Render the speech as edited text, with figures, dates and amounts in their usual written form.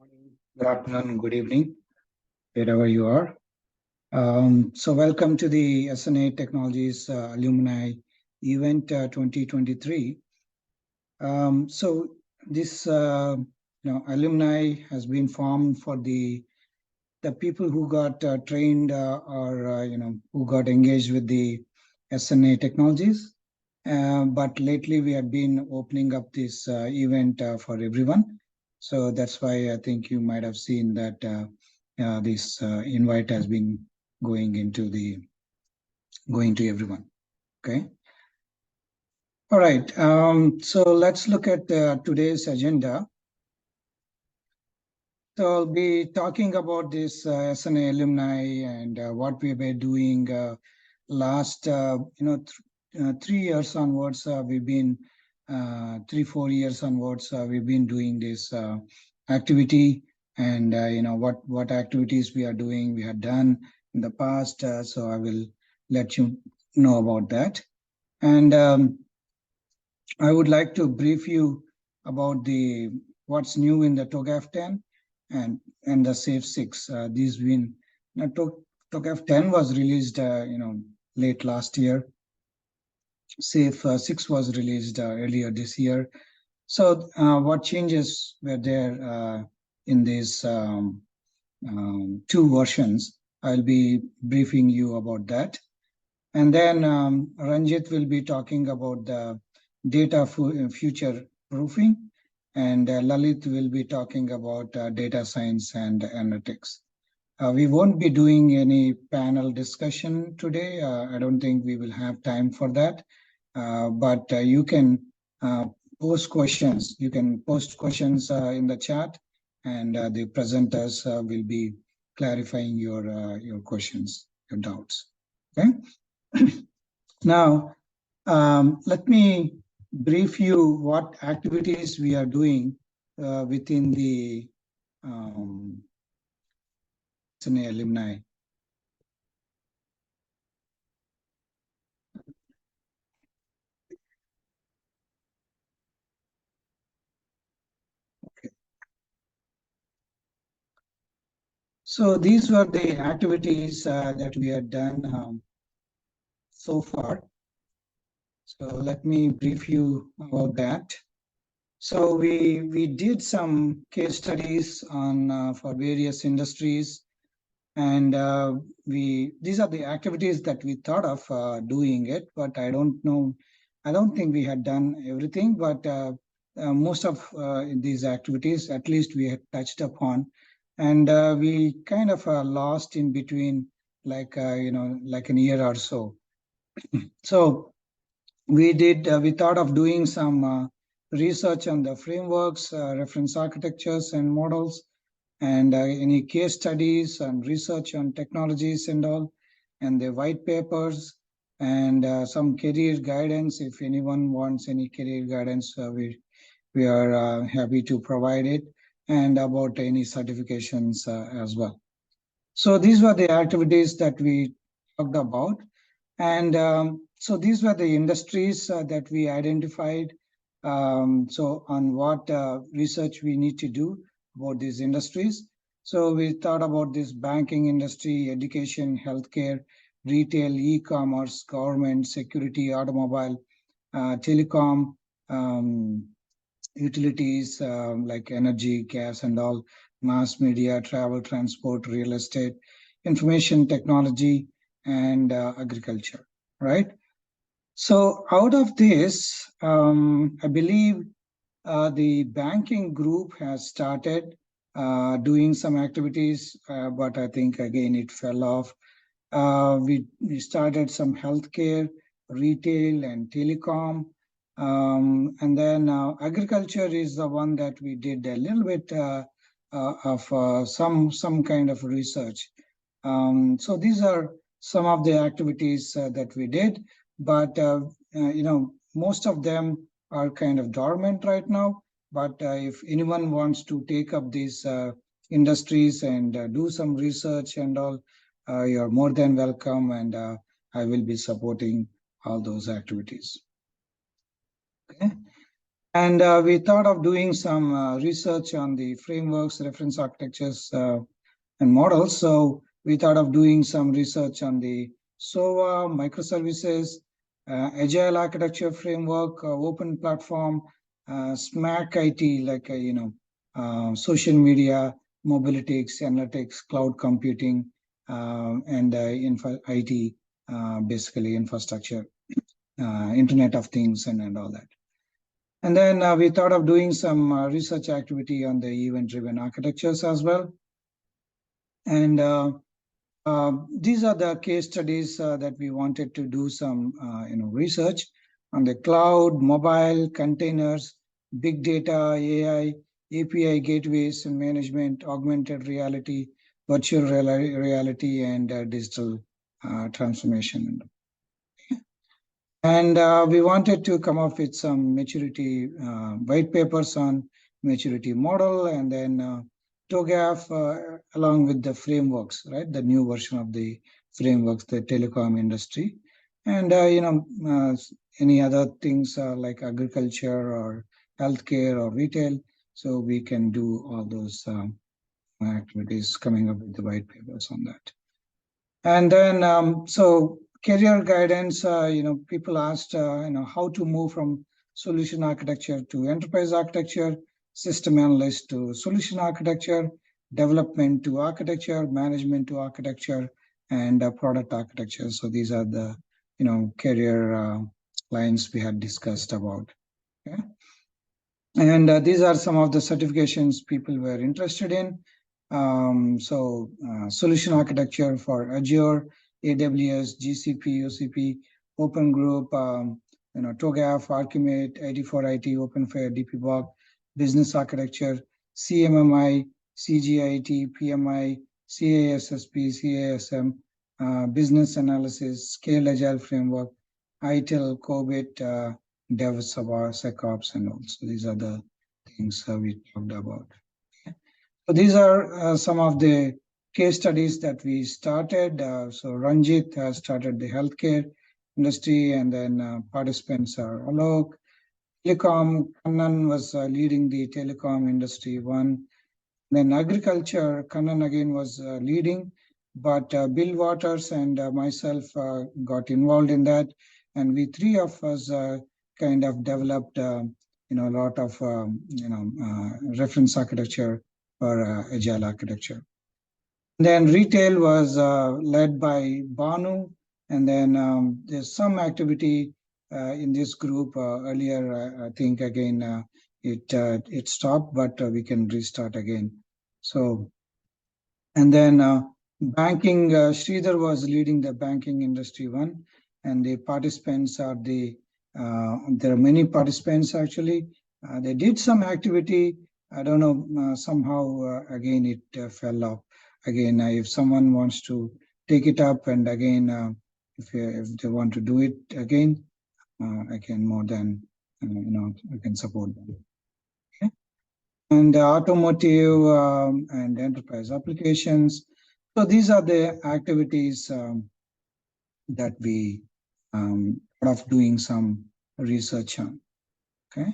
Morning, good afternoon, good evening, wherever you are. So welcome to the SNA Technologies Alumni Event 2023. So this alumni has been formed for the people who got trained or who got engaged with the SNA technologies. But lately we have been opening up this event for everyone. So that's why I think you might have seen that this invite has been going to everyone. Okay. All right. So let's look at today's agenda. So I'll be talking about this SNA alumni and what we were doing last, 3 years onwards. We've been 3-4 years onwards. We've been doing this activity, and what activities we are doing, we have done in the past. So I will let you know about that, and I would like to brief you about the what's new in the TOGAF 10 and the SAFE 6. These been TOGAF 10 was released late last year. SAFE 6 was released earlier this year. So what changes were there in these two versions? I'll be briefing you about that. And then Ranjit will be talking about the data future proofing, and Lalit will be talking about data science and analytics. We won't be doing any panel discussion today. I don't think we will have time for that. But you can post questions. You can post questions in the chat, and the presenters will be clarifying your questions, your doubts. Okay. Now, let me brief you what activities we are doing within the SNA alumni. Okay. So these were the activities that we had done so far. So let me brief you about that. So we did some case studies on for various industries, and these are the activities that we thought of doing it, but I don't think we had done everything, but most of these activities, at least we had touched upon, and we kind of lost in between, like like a year or so. So we thought of doing some research on the frameworks, reference architectures and models, and any case studies and research on technologies and all, and the white papers, and some career guidance. If anyone wants any career guidance, we are happy to provide it, and about any certifications as well. So these were the activities that we talked about. And so these were the industries that we identified. So on what research we need to do about these industries. So we thought about this banking industry, education, healthcare, retail, e-commerce, government, security, automobile, telecom, utilities like energy, gas and all, mass media, travel, transport, real estate, information technology, and agriculture, right? So out of this, I believe the banking group has started doing some activities, but I think again it fell off. We started some healthcare, retail, and telecom. And then agriculture is the one that we did a little bit of some kind of research. So these are some of the activities that we did, but most of them are kind of dormant right now. But if anyone wants to take up these industries and do some research and all, you're more than welcome, and I will be supporting all those activities. Okay. And we thought of doing some research on the frameworks, reference architectures, and models. So we thought of doing some research on the SOA, microservices, agile architecture framework, open platform, SMAC IT, like, social media, mobilities, analytics, cloud computing, and IT, basically infrastructure, Internet of Things, and all that. And then we thought of doing some research activity on the event-driven architectures as well. And these are the case studies that we wanted to do some research on the cloud, mobile, containers, big data, AI, API gateways and management, augmented reality, virtual reality, and digital transformation. And we wanted to come up with some maturity white papers on maturity model, and then TOGAF along with the frameworks, right? The new version of the frameworks, the telecom industry, and any other things like agriculture or healthcare or retail. So we can do all those activities, coming up with the white papers on that. And then so career guidance, people asked, how to move from solution architecture to enterprise architecture, system analyst to solution architecture, development to architecture, management to architecture, and product architecture. So these are the, career lines we had discussed about. Okay? And these are some of the certifications people were interested in. Solution architecture for Azure, AWS, GCP, OCP, Open Group, TOGAF, Archimate, 84IT, OpenFair, DPBOK, business architecture, CMMI, CGIT, PMI, CASSP, CASM, business analysis, Scale Agile Framework, ITIL, COBIT, DevSecOps, and also these are the things we talked about. So these are some of the case studies that we started. So Ranjit has started the healthcare industry, and then participants are Alok. Telecom, Kannan was leading the telecom industry one. Then agriculture, Kannan again was leading, but Bill Waters and myself got involved in that. And we three of us kind of developed, a lot of, reference architecture for agile architecture. Then retail was led by Banu, and then there's some activity in this group earlier. I think again it stopped, but we can restart again. So, and then banking, Sridhar was leading the banking industry one, and the participants are there are many participants actually. They did some activity. I don't know, somehow again it fell off. Again, if someone wants to take it up, and again, if they want to do it again, I can more than, I can support them. Okay. And automotive and enterprise applications. So these are the activities that we thought of doing some research on. Okay.